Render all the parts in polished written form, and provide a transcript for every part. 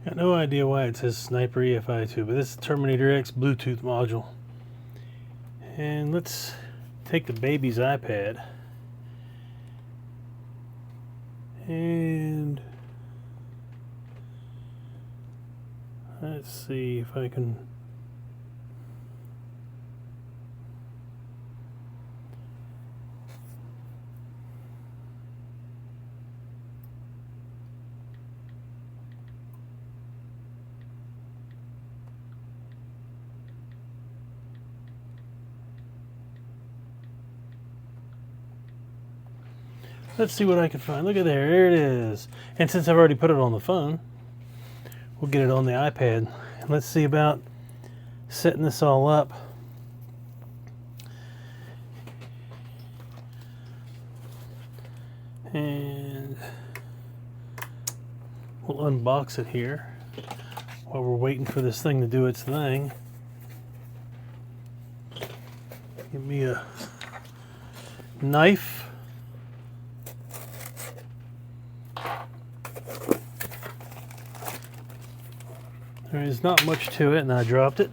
Got no idea why it says Sniper EFI 2, but this is Terminator X Bluetooth module. And let's take the baby's iPad and let's see if I can. Let's see what I can find. Look at there it is. And since I've already put it on the phone, we'll get it on the iPad. And let's see about setting this all up. And we'll unbox it here while we're waiting for this thing to do its thing. Give me a knife. There is not much to it, and I dropped it.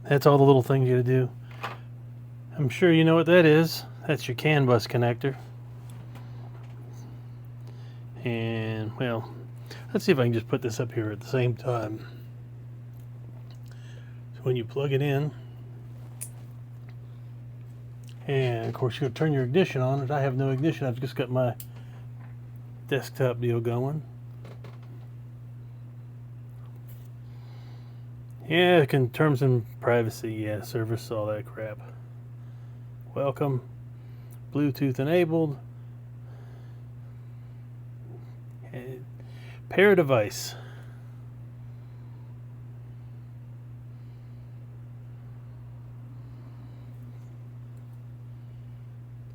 That's all the little things you gotta do. I'm sure you know what that is. That's your CAN bus connector. And, well, let's see if I can just put this up here at the same time. So when you plug it in, and of course you'll turn your ignition on. If I have no ignition, I've just got my desktop deal going. Yeah, terms and privacy, yeah, service, all that crap. Welcome. Bluetooth enabled. And pair device.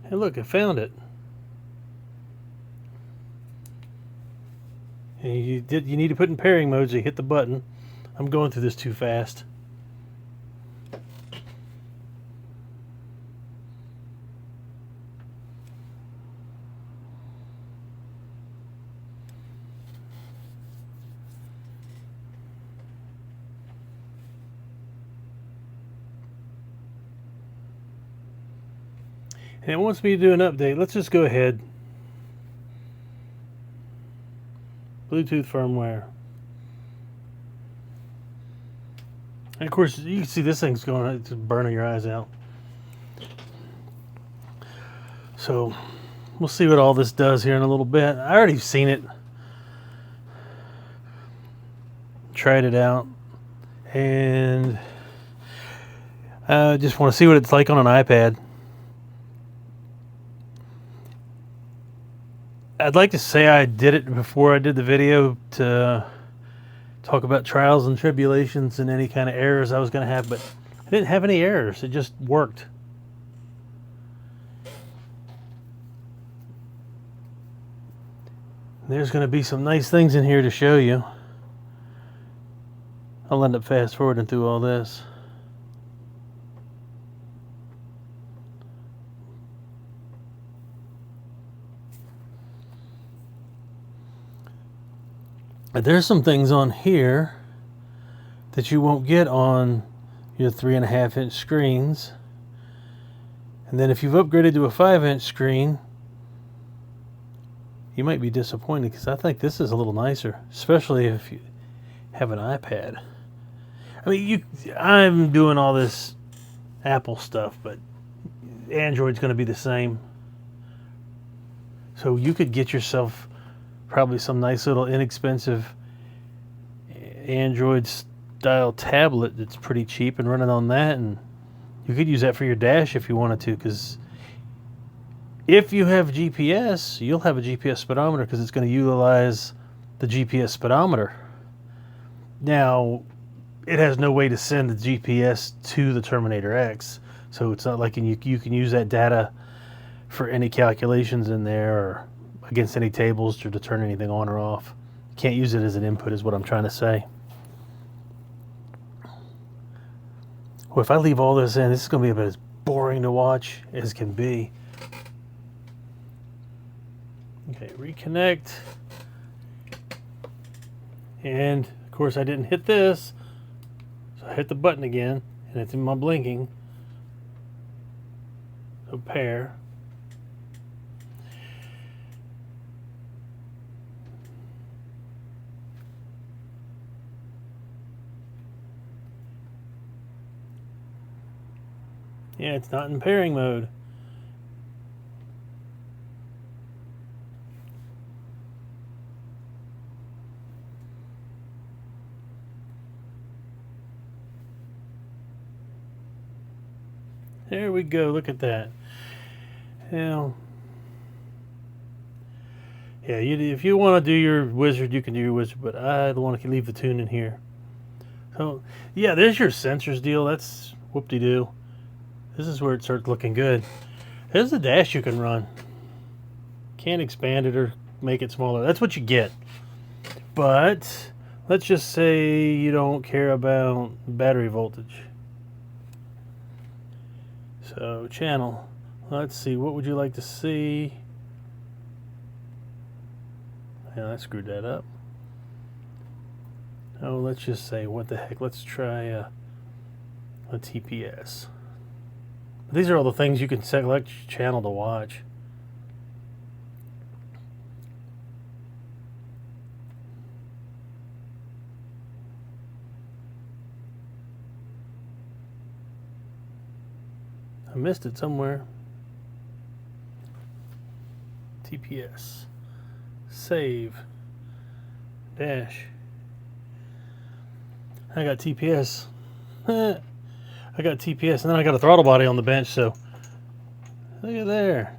Hey, look, I found it. And you need to put in pairing mode, so you hit the button. I'm going through this too fast. And it wants me to do an update. Let's just go ahead. Bluetooth firmware. And of course, you can see this thing's going, it's burning your eyes out. So, we'll see what all this does here in a little bit. I already seen it. Tried it out. And I just want to see what it's like on an iPad. I'd like to say I did it before I did the video to talk about trials and tribulations and any kind of errors I was going to have, but I didn't have any errors. It just worked. There's going to be some nice things in here to show you. I'll end up fast forwarding through all this. There's some things on here that you won't get on your 3.5-inch screens. And then if you've upgraded to a 5-inch screen, you might be disappointed, because I think this is a little nicer, especially if you have an iPad. I mean, I'm doing all this Apple stuff, but Android's going to be the same. So you could get yourself probably some nice little inexpensive Android style tablet that's pretty cheap and running on that, and you could use that for your dash if you wanted to, because if you have GPS, you'll have a GPS speedometer, because it's going to utilize the GPS speedometer. Now, it has no way to send the GPS to the Terminator X, so it's not like you can use that data for any calculations in there or against any tables to turn anything on or off. You can't use it as an input is what I'm trying to say. Well, if I leave all this in, this is going to be about as boring to watch as can be. Okay, reconnect. And, of course, I didn't hit this. So I hit the button again, and it's in my blinking. So pair. Yeah, it's not in pairing mode. There we go. Look at that. Now, yeah, if you want to do your wizard, you can do your wizard, but I want to leave the tune in here. So, yeah, there's your sensors deal. That's whoop-de-doo. This is where it starts looking good. There's the dash you can run. Can't expand it or make it smaller. That's what you get. But let's just say you don't care about battery voltage. So channel. Let's see. What would you like to see? Yeah, I screwed that up. Oh, let's just say, what the heck? Let's try a TPS. These are all the things you can select channel to watch. I missed it somewhere. TPS. Save. Dash. I got TPS. I got TPS, and then I got a throttle body on the bench, so look at there.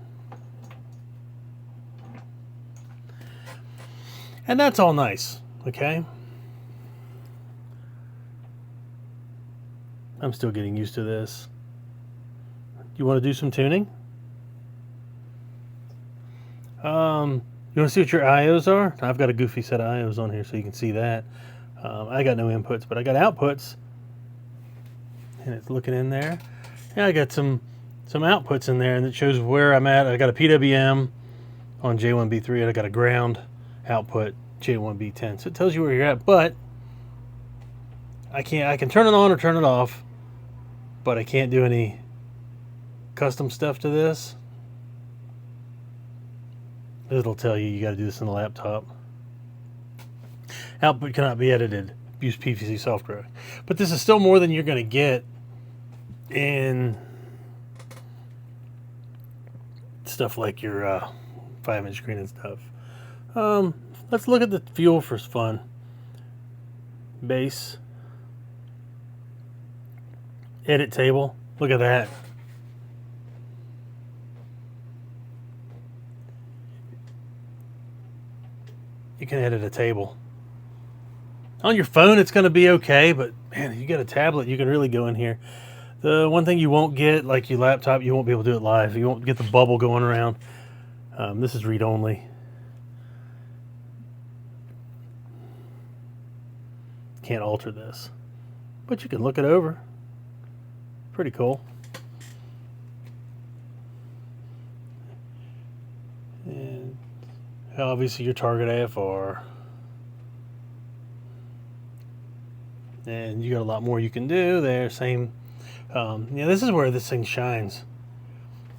And that's all nice, okay? I'm still getting used to this. You want to do some tuning? You want to see what your IOs are? I've got a goofy set of IOs on here so you can see that. I got no inputs, but I got outputs. And it's looking in there. Yeah, I got some outputs in there, and it shows where I'm at. I got a PWM on J1B3, and I got a ground output J1B10. So it tells you where you're at, but I can turn it on or turn it off, but I can't do any custom stuff to this. It'll tell you got to do this in the laptop. Output cannot be edited. Use PVC software. But this is still more than you're going to get in stuff like your 5-inch screen and stuff. Let's look at the fuel for fun. Base. Edit table. Look at that. You can edit a table. On your phone, it's going to be okay, but man, if you got a tablet, you can really go in here. The one thing you won't get, like your laptop, you won't be able to do it live. You won't get the bubble going around. This is read-only. Can't alter this, but you can look it over. Pretty cool. And obviously your target AFR. And you got a lot more you can do there. Same. Yeah, this is where this thing shines.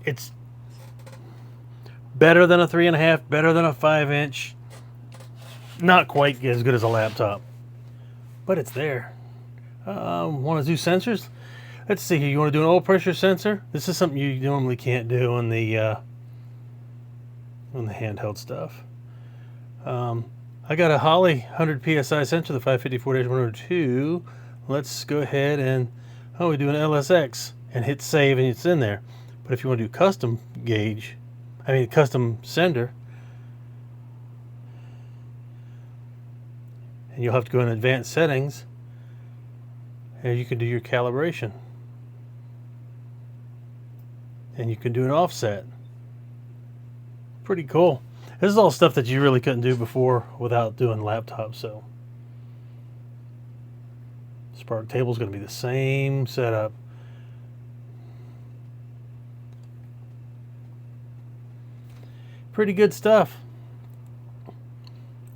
It's better than a 3.5, better than a 5-inch. Not quite as good as a laptop, but it's there. Want to do sensors? Let's see here. You want to do an oil pressure sensor? This is something you normally can't do on the handheld stuff. I got a Holley 100 psi sensor, the 554-102. Let's go ahead and we do an LSX and hit save, and it's in there. But if you want to do custom gauge, custom sender, and you'll have to go in advanced settings, and you can do your calibration, and you can do an offset. Pretty cool. This is all stuff that you really couldn't do before without doing laptops. So Spark table is going to be the same setup. Pretty good stuff.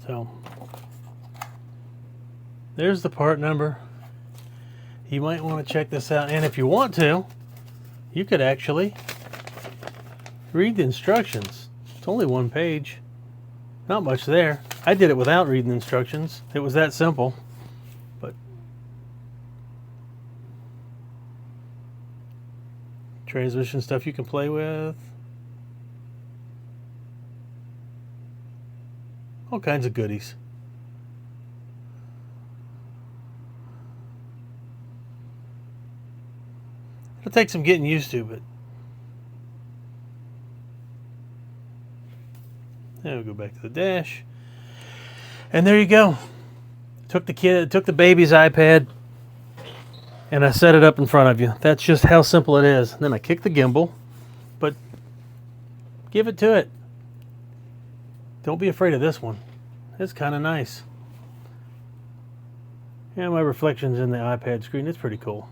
So there's the part number. You might want to check this out, and if you want to, you could actually read the instructions. It's only one page. Not much there. I did it without reading the instructions. It was that simple. But transmission stuff you can play with. All kinds of goodies. It'll take some getting used to, but now we'll go back to the dash. And there you go. Took the baby's iPad, and I set it up in front of you. That's just how simple it is. Then I kick the gimbal, but give it to it. Don't be afraid of this one. It's kind of nice. Yeah, my reflection's in the iPad screen. It's pretty cool.